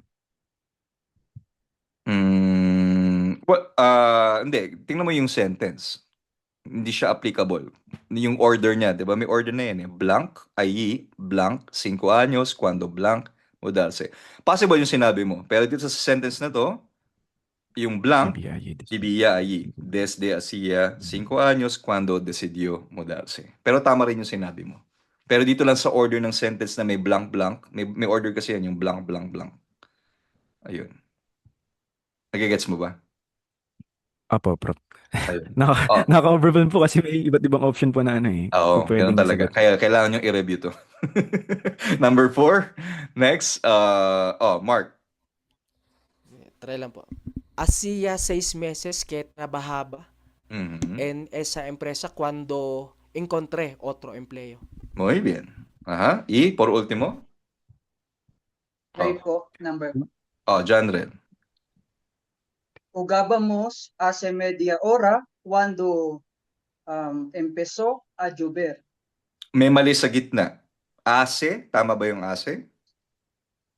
Hindi. Tingnan mo yung sentence. Hindi siya applicable. Yung order niya, di ba? May order na yan. Blank, allí, blank, 5 años, cuando blank, mudarse. Possible yung sinabi mo. Pero dito sa sentence na to, Yung blank, Ibiyaye. ibiyayi. Desde hacía 5 años cuando decidió mudarse. Pero tama rin yung sinabi mo. Pero dito lang sa order ng sentence na may blank-blank, may order kasi yan, yung blank-blank-blank. Ayun. Nagigets mo ba? Apo, Prof. Ayun. Oh, Naka-overwhelm po kasi may iba't ibang option po na ano eh. oo, Kung ganun pwedeng talaga. sagot. Kaya kailangan nyo i-review to. Number 4. Next. Mark. Try lang po. Hacía 6 meses que trabajaba Mhm. en esa empresa cuando encontré otro empleo. Muy bien. Ajá. Y por último. Try po, number. John Ren. Jugábamos hace media hora cuando empezó a llover. May mali sa gitna. Ase, tama ba yung ase?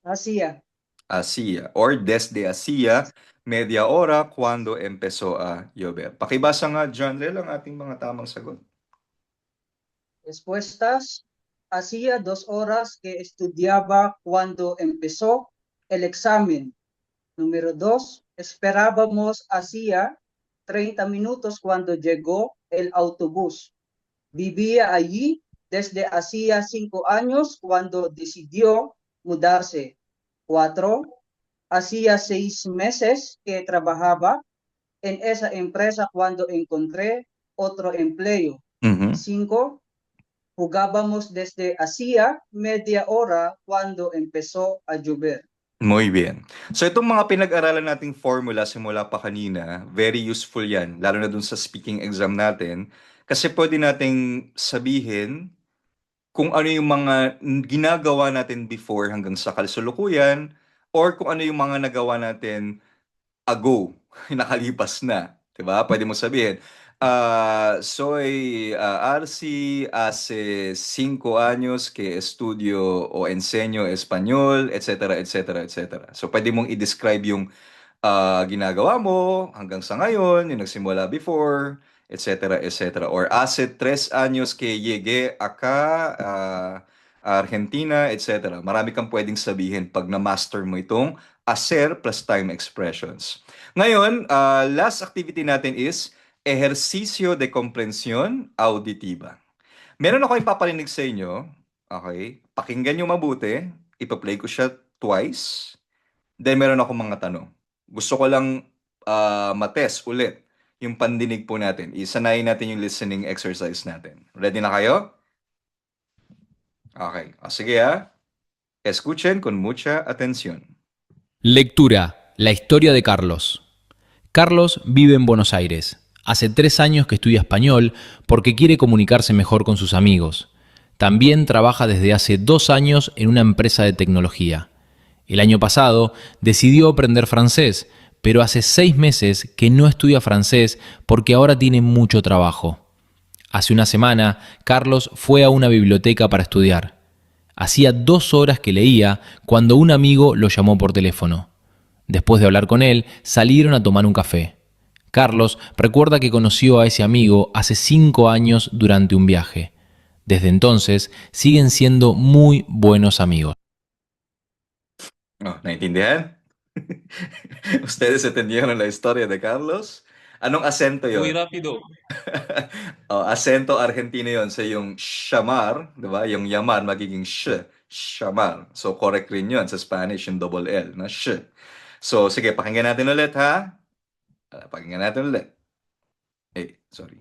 Hacía. Hacía. Or desde hacía media hora cuando empezó a llover. Pakibasa nga, John Ren, ang ating mga tamang sagot. Respuestas. Hacía 2 horas que estudiaba cuando empezó el examen. Número 2. Esperábamos hacía 30 minutos cuando llegó el autobús. Vivía allí desde hacía 5 años cuando decidió mudarse. 4. Hacía 6 meses que trabajaba en esa empresa cuando encontré otro empleo. Mhm. 5. Jugábamos desde hacía media hora cuando empezó a llover. Muy bien. So itong mga pinag-aralan nating formula simula pa kanina, very useful yan, lalo na dun sa speaking exam natin, kasi pwede nating sabihin kung ano yung mga ginagawa natin before hanggang sa kasalukuyan, or kung ano yung mga nagawa natin ago, nakalipas na, 'di ba? Pwede mo sabihin, soy Arsi, hace 5 años que estudio o enseño español, etc., etc., etc. So pwede mong i-describe yung ginagawa mo hanggang sa ngayon, yung nagsimula before, etc., etc. Or hace 3 años que llegué acá, Argentina, etc. Marami kang pwedeng sabihin pag na-master mo itong hacer plus time expressions. Ngayon, last activity natin is ejercicio de comprensión auditiva. Meron ako ipaparinig sa inyo. Okay? Pakinggan nyo mabuti. Ipa-play ko siya twice. Then meron ako mga tanong. Gusto ko lang matest ulit yung pandinig po natin. Isanayin natin yung listening exercise natin. Ready na kayo? Okay. Sige Escuchen con mucha atención. Lectura. La historia de Carlos. Carlos vive en Buenos Aires. Hace 3 años que estudia español porque quiere comunicarse mejor con sus amigos. También trabaja desde hace 2 años en una empresa de tecnología. El año pasado decidió aprender francés, pero hace 6 meses que no estudia francés porque ahora tiene mucho trabajo. Hace una semana, Carlos fue a una biblioteca para estudiar. Hacía 2 horas que leía cuando un amigo lo llamó por teléfono. Después de hablar con él, salieron a tomar un café. Carlos recuerda que conoció a ese amigo hace 5 años durante un viaje. Desde entonces, siguen siendo muy buenos amigos. Naintindihan? Ustedes entendieron la historia de Carlos? Anong acento Muy yon? rápido. Acento Argentino yon. So yung shamar, di ba? Yung yamar magiging shamar. So correct rin yun sa Spanish, yung double L na sh. So sige, pakinggan natin ulit ha. Pakinggan natin ulit. Sorry.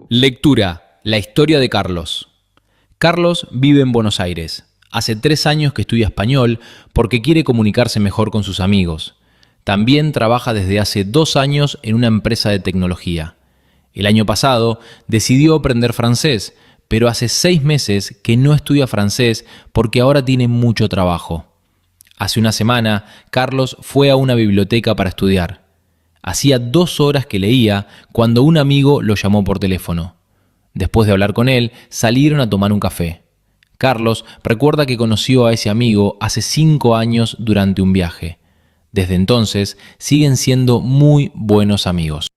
Lectura. La historia de Carlos. Carlos vive en Buenos Aires. Hace 3 años que estudia español porque quiere comunicarse mejor con sus amigos. También trabaja desde hace 2 años en una empresa de tecnología. El año pasado decidió aprender francés, pero hace 6 meses que no estudia francés porque ahora tiene mucho trabajo. Hace una semana, Carlos fue a una biblioteca para estudiar. Hacía 2 horas que leía cuando un amigo lo llamó por teléfono. Después de hablar con él, salieron a tomar un café. Carlos recuerda que conoció a ese amigo hace 5 años durante un viaje. Desde entonces, siguen siendo muy buenos amigos.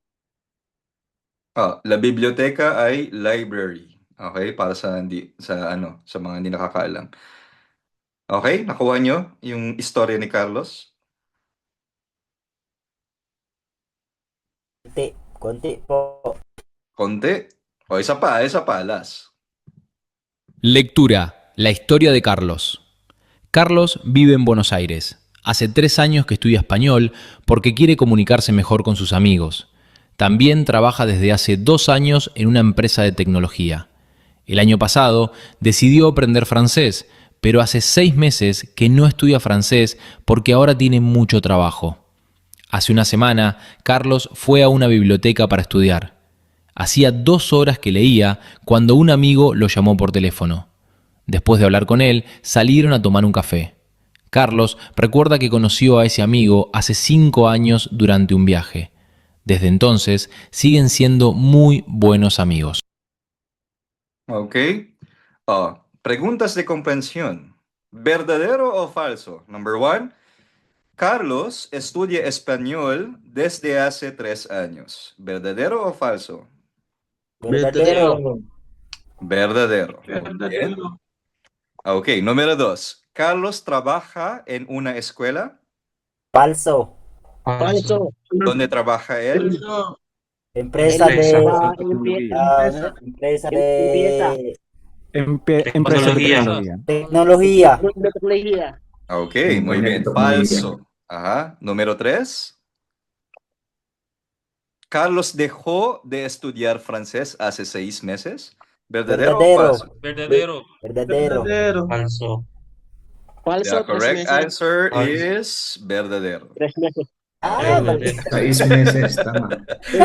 La biblioteca ay library. Okay? Para sa mga hindi nakakaalam. Okay? Nakuha nyo yung istorya ni Carlos? Konti po. Konti. O isa pa, last. Lectura. La historia de Carlos. Carlos vive en Buenos Aires. Hace 3 años que estudia español porque quiere comunicarse mejor con sus amigos. También trabaja desde hace 2 años en una empresa de tecnología. El año pasado decidió aprender francés, pero hace 6 meses que no estudia francés porque ahora tiene mucho trabajo. Hace una semana, Carlos fue a una biblioteca para estudiar. Hacía 2 horas que leía cuando un amigo lo llamó por teléfono. Después de hablar con él, salieron a tomar un café. Carlos recuerda que conoció a ese amigo hace 5 años durante un viaje. Desde entonces, siguen siendo muy buenos amigos. Ok. Preguntas de comprensión. ¿Verdadero o falso? Number 1. Carlos estudia español desde hace 3 años. ¿Verdadero o falso? Verdadero. Verdadero. Muy bien. Verdadero. Ok, número 2. ¿Carlos trabaja en una escuela? Falso. Falso. ¿Dónde trabaja él? Falso. Empresa Empresa. de... empresa de... Empresa de Tecnología. tecnología. Tecnología. Ok, Compañía muy de bien. tecnología. Falso. Ajá. Número 3. Carlos dejó de estudiar francés hace 6 meses. ¿Verdadero o Verdadero. falso? Verdadero. Verdadero. Verdadero. Falso. The correct answer Falso. is verdadero. 3 meses. Ah, mali. 6 meses, tama.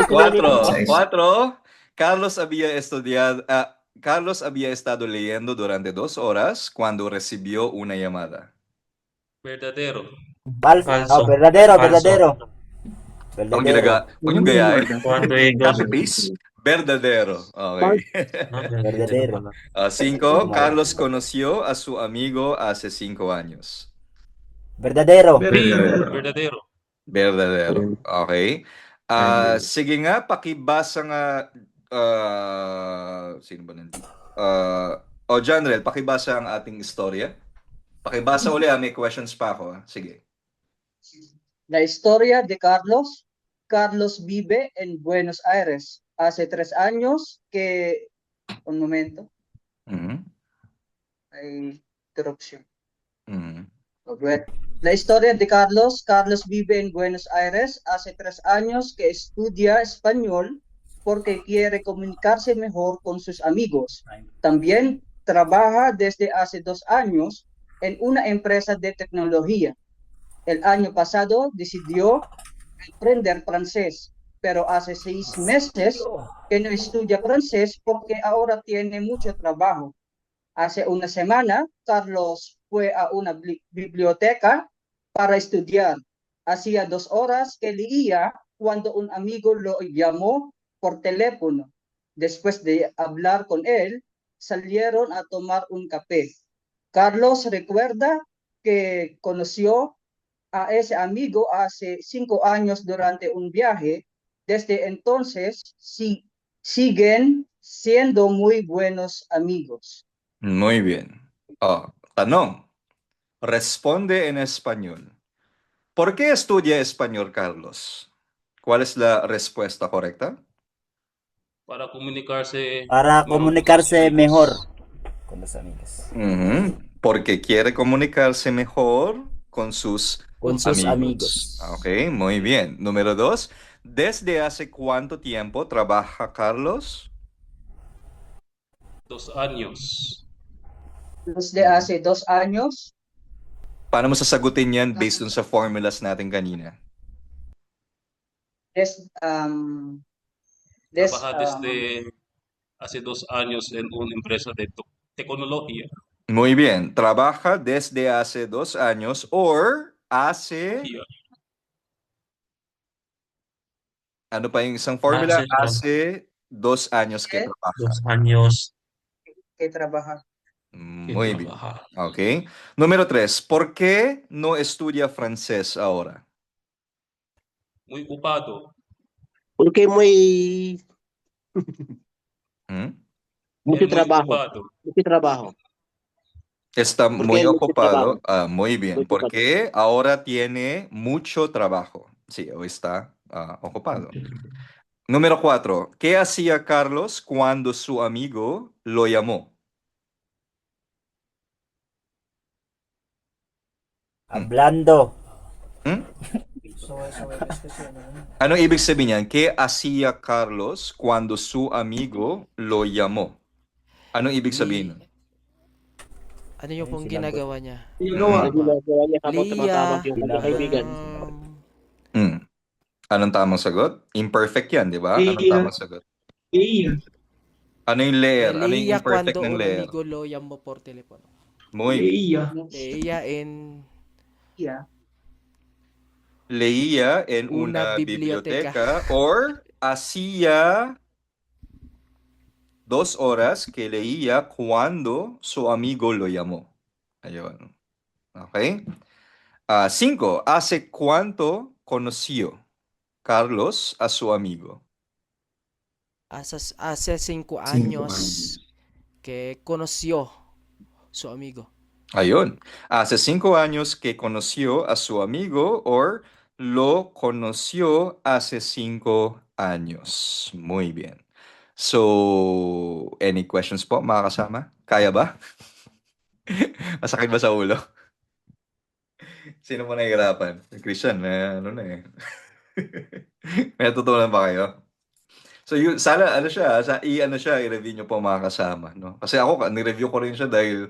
4. Seis. 4. Carlos había estado leyendo durante 2 horas cuando recibió una llamada. Verdadero. Falso. Falso. Verdadero, Falso. verdadero. Huwag Verdadero. niyong gayahin. Cuando ellos... Copy-paste. Verdadero. Okay. No, Verdadero. pala. 5. Carlos conoció a su amigo hace 5 años. Verdadero. Verdadero. Verdadero. Verdadero. Okay. Sige nga, pakibasa nga. Sino ba nandito? Janrel, pakibasa ang ating istorya. Pakibasa uli, may questions pa ako. Sige. La historia de Carlos. Carlos vive en Buenos Aires. Hace 3 años que... Un momento. Mhm. Hay interrupción. Mhm. Okay. La historia de Carlos. Carlos vive en Buenos Aires. Hace 3 años que estudia español porque quiere comunicarse mejor con sus amigos. También trabaja desde hace 2 años en una empresa de tecnología. El año pasado decidió aprender francés, pero hace 6 meses que no estudia francés porque ahora tiene mucho trabajo. Hace una semana, Carlos fue a una biblioteca para estudiar. Hacía 2 horas que leía cuando un amigo lo llamó por teléfono. Después de hablar con él, salieron a tomar un café. Carlos recuerda que conoció a ese amigo hace 5 años durante un viaje. Desde entonces, siguen siendo muy buenos amigos. Muy bien. Tanong. Responde en español. ¿Por qué estudia español, Carlos? ¿Cuál es la respuesta correcta? Para comunicarse Para mejor con sus comunicarse amigos. mejor con los amigos. Porque quiere comunicarse mejor con sus Con sus amigos. amigos. Ok, muy bien. Número 2. ¿Desde hace cuánto tiempo trabaja Carlos? 2 años. Desde hace 2 años, Paano mo sasagutin yan based dun sa formulas natin kanina? Trabaja desde hace 2 años en una empresa de tecnología. Muy bien. Trabaja desde hace 2 años or hace... Ano pa yung isang formula? Hace 2 años que trabaja. 2 años que trabaja. Muy bien. Ok. Número 3. ¿Por qué no estudia francés ahora? Muy ocupado. Porque muy... mucho trabajo. Mucho trabajo. Está muy ocupado. Trabajo. Muy bien. Mucho Porque ahora tiene mucho trabajo. Sí, o está ocupado. Número 4. ¿Qué hacía Carlos cuando su amigo lo llamó? Hablando. Anong ibig sabihin niyan? ¿Qué hacía Carlos cuando su amigo lo llamó? Anong ibig sabihin? Ano yung pong sinagot? ginagawa niya? Ginagawa. Ginagawa niya habang Leah, tumatawag yung Sinagot. kaibigan. Anong tamang sagot? Imperfect yan, di ba? Anong Leah. tamang sagot? Leah. Ano yung leer? Ano yung Leah imperfect cuando ng un leer? amigo lo llamó por teléfono. Muy Leah. Leía en Yeah. Leía en una una biblioteca. biblioteca or hacía 2 horas que leía cuando su amigo lo llamó. Ayun. Okay. 5. ¿Hace cuánto conoció Carlos a su amigo? Hace 5 años que conoció su amigo. Ayun. Hace 5 años que conoció a su amigo or lo conoció hace 5 años. Muy bien. So, any questions po, mga kasama? Kaya ba? Masakit ba sa ulo? Sino mo nahihirapan? Christian, ano na eh. May natutunan ba kayo? So, sana, i-review nyo po mga kasama, no? Kasi ako, ni-review ko rin siya dahil,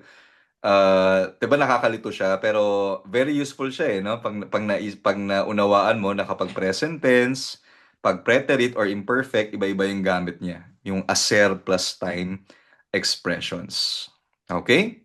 diba nakakalito siya, pero very useful siya eh, no? Pag naunawaan mo na kapag present tense, pag preterite or imperfect, iba-iba yung gamit niya. Yung aser plus time expressions. Okay?